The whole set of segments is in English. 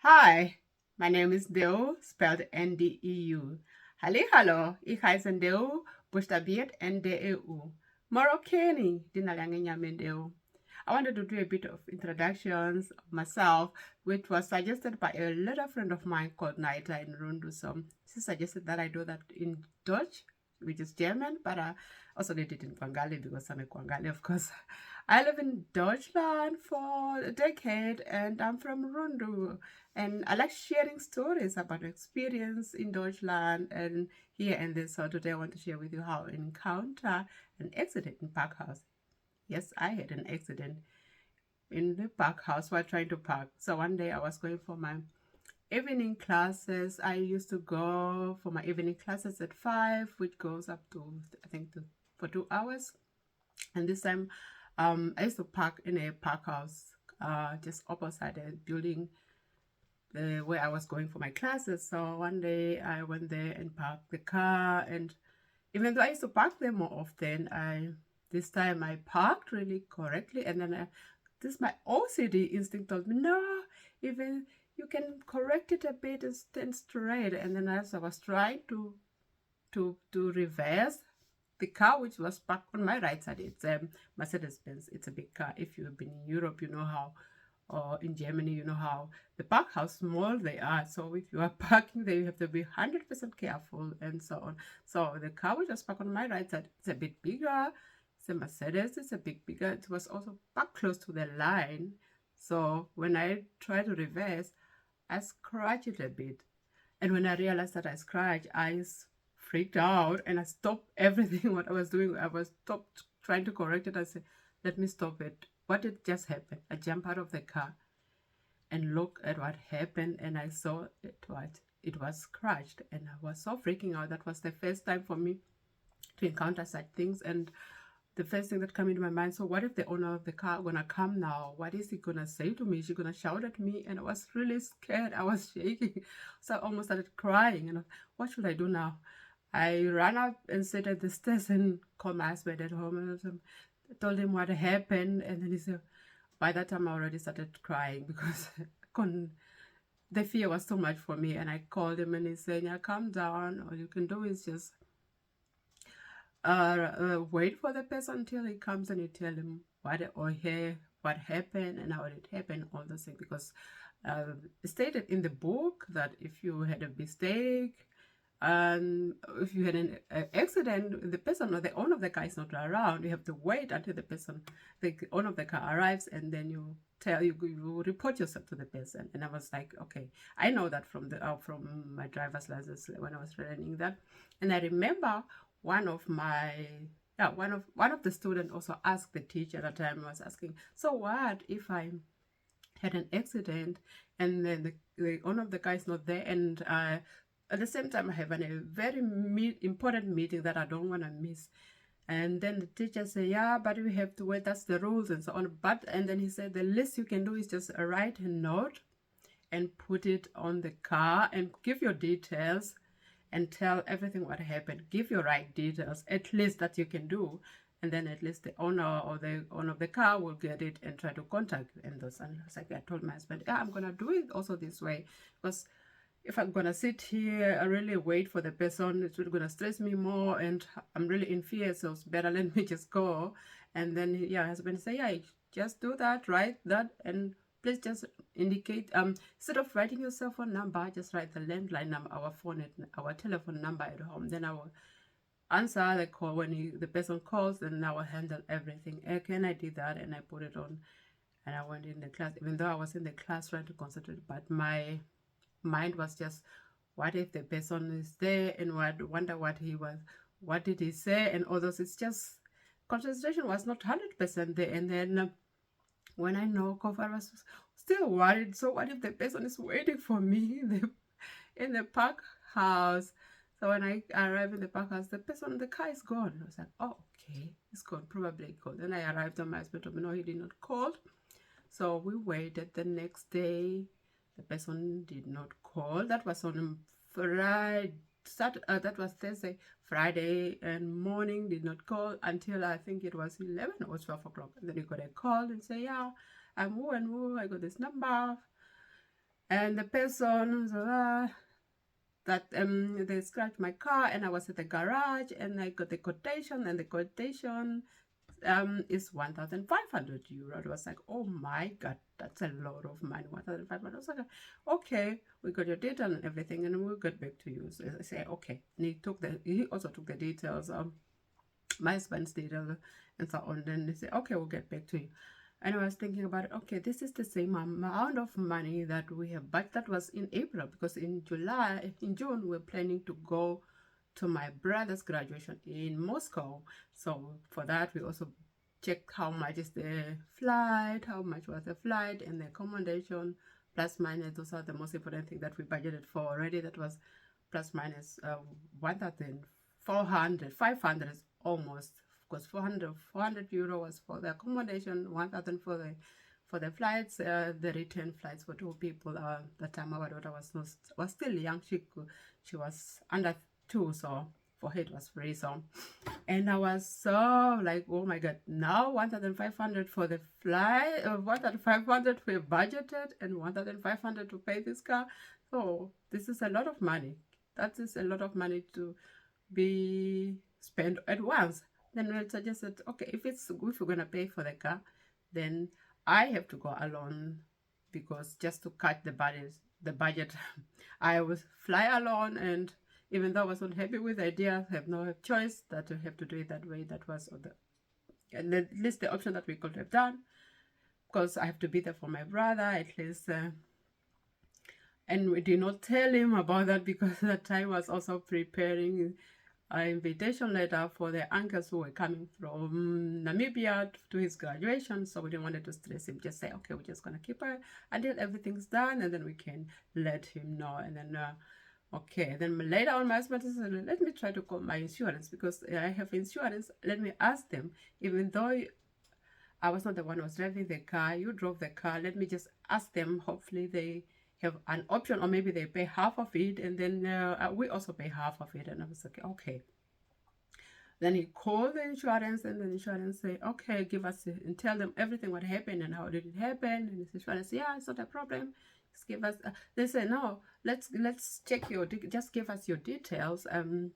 Hi, my name is Deo, spelled Ndeu. Hallo, ich heiße Deo, buchstabiert Ndeu. Morokeni, dinalangenyame Deo. I wanted to do a bit of introductions of myself, which was suggested by a little friend of mine called Naita in Rundu. So she suggested that I do that in Dutch, which is German, but I also did it in Kwangali because I'm a Kwangali, of course. I live in Deutschland for a decade and I'm from Rundu. And I like sharing stories about experience in Deutschland and here and there. So today I want to share with you how I encounter an accident in Parkhaus. Yes, I had an accident in the Parkhaus while trying to park. So one day I was going for my evening classes. I used to go for my evening classes at 5, which goes up to, I think, for 2 hours. And this time I used to park in a Parkhaus just opposite a building where I was going for my classes. So one day I went there and parked the car, and even though I used to park there more often, this time I parked really correctly, and then this my OCD instinct told me no, even you can correct it a bit and stand straight. And then as I was trying to reverse the car, which was parked on my right side, it's a Mercedes Benz. It's a big car. If you've been in Europe, you know how, or in Germany, you know how the park, how small they are. So if you are parking there, you have to be 100% careful and so on. So the car which was parked on my right side, it's a bit bigger. It's a Mercedes. It's a bit bigger. It was also parked close to the line. So when I tried to reverse, I scratched it a bit. And when I realized that I scratched, I freaked out and I stopped everything what I was doing. I was stopped trying to correct it. I said, let me stop it. What did just happen? I jumped out of the car and looked at what happened, and I saw it was scratched, and I was so freaking out. That was the first time for me to encounter such things, and the first thing that came into my mind, so what if the owner of the car gonna come now? What is he gonna say to me? Is she gonna shout at me? And I was really scared. I was shaking. So I almost started crying. And what should I do now? I ran up and sat at the stairs and called my husband at home and told him what happened. And then he said, by that time I already started crying because the fear was too much for me. And I called him and he said, yeah, calm down. All you can do is just wait for the person until he comes and you tell him what happened and how it happened, all those things. Because it stated in the book that if you had a mistake, if you had an accident, the person or the owner of the car is not around, you have to wait until the owner of the car arrives, and then you report yourself to the person. And I was like, okay, I know that from my driver's license when I was learning that. And I remember one of the students also asked the teacher at the time, was asking, so what if I had an accident and then the owner of the car is not there, and at the same time I have a very important meeting that I don't want to miss. And then the teacher said, yeah, but we have to wait, that's the rules and so on. And then he said, the least you can do is just write a note and put it on the car and give your details and tell everything what happened. Give your right details, at least that you can do. And then at least the owner or the owner of the car will get it and try to contact you. And those. And I was like, I told my husband, yeah, I'm going to do it also this way. Because if I'm going to sit here and really wait for the person, it's really going to stress me more. And I'm really in fear. So it's better let me just go. And then, yeah, husband say, yeah, just do that, write that, and please just indicate, instead of writing your cell phone number, just write the landline number, our telephone number at home. Then I will answer the call when the person calls, and I will handle everything. Again, I did that and I put it on, and I went in the class, even though I was in the class trying to concentrate, but my mind was just, what if the person is there and wonder what did he say and all those. It's just, concentration was not 100% there. And then when I knock off, I was still worried. So what if the person is waiting for me in the park house? So when I arrived in the park house, the car is gone. I was like, oh, okay, it's gone, probably gone. Then I arrived on my husband told me, no, he did not call. So we waited the next day. The person did not call. That was on Friday. That was Thursday. Friday and morning did not call until I think it was 11 or 12 o'clock. And then he got a call and say, yeah, I'm who and who. I got this number. And the person that they scratched my car, and I was at the garage, and I got the quotation, and the quotation is 1,500 euro. It was like, oh my god, that's a lot of money. 1,500. I was like, okay, we got your data and everything, and we'll get back to you. So I say, okay. And he also took the details of my husband's details and so on. Then they say, okay, we'll get back to you. And I was thinking about it, okay, this is the same amount of money that we have, but that was in April, because in June, we're planning to go to my brother's graduation in Moscow. So for that, we also checked how much is the flight, how much was the flight, and the accommodation, plus minus. Those are the most important thing that we budgeted for already. That was plus minus 1,400, 500 almost, because 400 euro was for the accommodation, 1,000 for the flights, the return flights for two people. The time our daughter was still young. She was under 2, so for her it was free. So, and I was so like, oh my god, now 1,500 for the flight, 1,500 we budgeted, and 1,500 to pay this car. So this is a lot of money. That is a lot of money to be spent at once. Then we suggested, okay, if we're gonna pay for the car, then I have to go alone, because just to cut the budget, I will fly alone. And even though I was not happy with the idea, I have no choice that to have to do it that way. That was at least the option that we could have done, because I have to be there for my brother at least. And we did not tell him about that, because at that time I was also preparing an invitation letter for the uncles who were coming from Namibia to his graduation. So we didn't want to stress him. Just say, okay, we're just going to keep her until everything's done, and then we can let him know. And then, okay. Then later on, my husband said, let me try to call my insurance, because I have insurance. Let me ask them, even though I was not the one who was driving the car, you drove the car, let me just ask them. Hopefully they have an option, or maybe they pay half of it, and then we also pay half of it. And I was like, okay. Then he called the insurance, and the insurance say, okay, give us and tell them everything what happened and how did it happen. And the insurance, yeah, it's not a problem. Just give us. They say, no, let's check just give us your details. And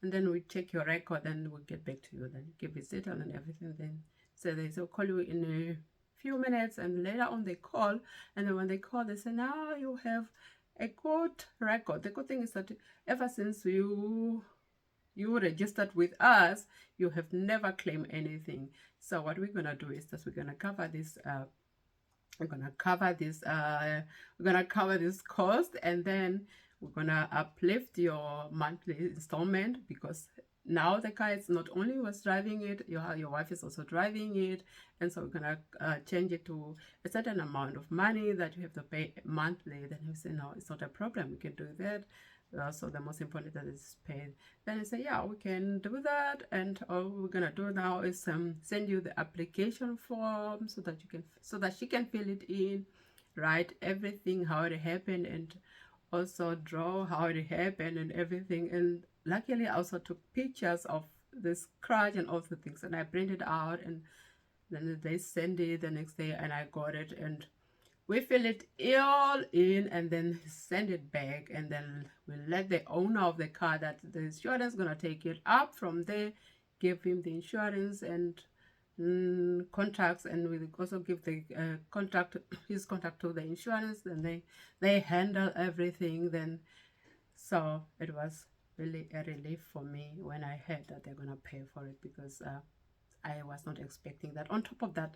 then we check your record, and we'll get back to you. Then give his details and everything. Then so they will call you in a few minutes, and later on they call, and then when they call, they say, now you have a good record. The good thing is that ever since you registered with us, you have never claimed anything. So what we're gonna do is that we're gonna cover this cost, and then we're gonna uplift your monthly installment, because now the car is not only was driving it, your wife is also driving it. And so we're gonna change it to a certain amount of money that you have to pay monthly. Then you say, no, it's not a problem, we can do that. So the most important that is paid. Then you say, yeah, we can do that. And all we're gonna do now is send you the application form, so that she can fill it in, write everything how it happened, and also draw how it happened and everything. And luckily I also took pictures of this scratch and all the things, and I printed out, and then they send it the next day, and I got it, and we fill it all in, and then send it back. And then we let the owner of the car, that the insurance gonna take it up from there, give him the insurance and contacts, and we also give the his contact to the insurance, and they handle everything. Then so it was really a relief for me when I heard that they're gonna pay for it, because I was not expecting that. On top of that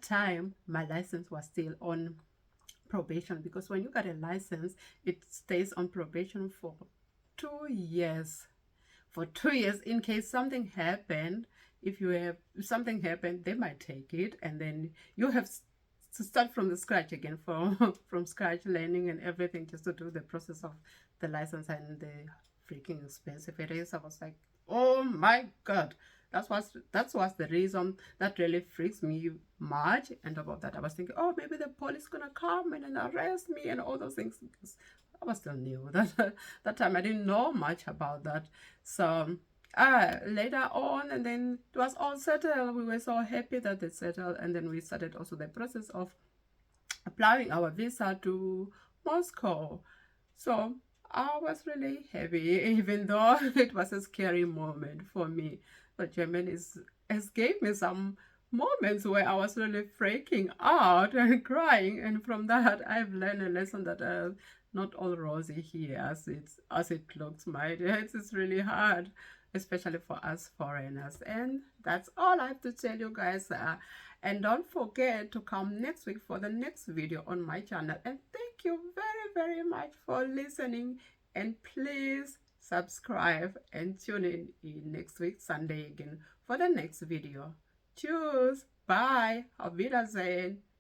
time my license was still on probation, because when you got a license, it stays on probation for 2 years. For 2 years, in case something happened, if something happened, they might take it, and then you have to start from the scratch again, from scratch, learning and everything, just to do the process of the license. And the freaking expensive it is. I was like, oh my god. That was the reason that really freaks me much. And about that, I was thinking, oh, maybe the police gonna come and then arrest me and all those things, because I was still new that time. I didn't know much about that. So later on, and then it was all settled. We were so happy that it settled, and then we started also the process of applying our visa to Moscow. So I was really happy, even though it was a scary moment for me. But German has gave me some moments where I was really freaking out and crying, and from that I've learned a lesson that not all rosy here as it looks. My dear, it's really hard, especially for us foreigners. And that's all I have to tell you guys. And don't forget to come next week for the next video on my channel. And thank you very much for listening. And please subscribe and tune in next week Sunday again for the next video. Tschüss. Bye. Auf Wiedersehen.